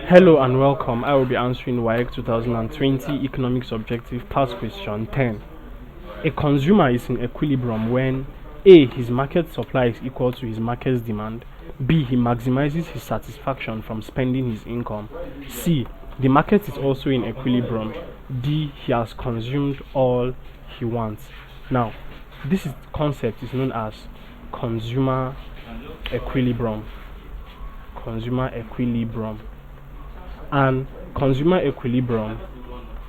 Hello and welcome. I will be answering WAEC 2020 Economics Objective Past Question 10. A consumer is in equilibrium when A. His market supply is equal to his market's demand. B. He maximizes his satisfaction from spending his income. C. The market is also in equilibrium. D. He has consumed all he wants. Now, this concept is known as consumer equilibrium. Consumer equilibrium. And consumer equilibrium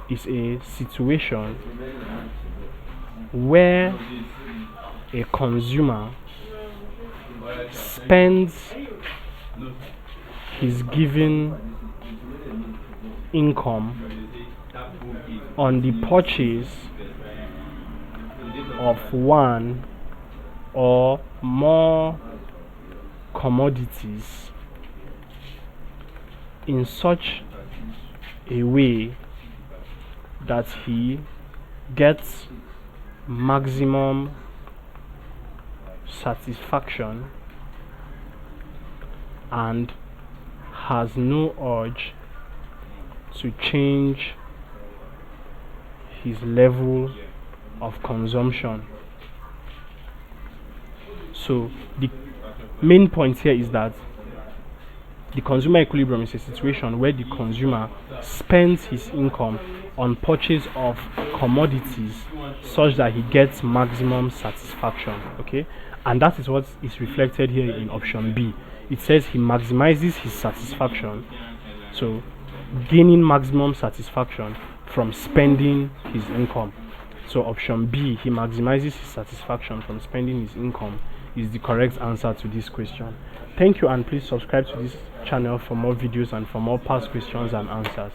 is a situation where a consumer spends his given income on the purchase of one or more commodities in such a way that he gets maximum satisfaction and has no urge to change his level of consumption. So the main point here is that the consumer equilibrium is a situation where the consumer spends his income on purchase of commodities such that he gets maximum satisfaction. Okay, and that is what is reflected here in option B. It says he maximizes his satisfaction, so gaining maximum satisfaction from spending his income. So option B, he maximizes his satisfaction from spending his income, is the correct answer to this question. Thank you, and please subscribe to this channel for more videos and for more past questions and answers.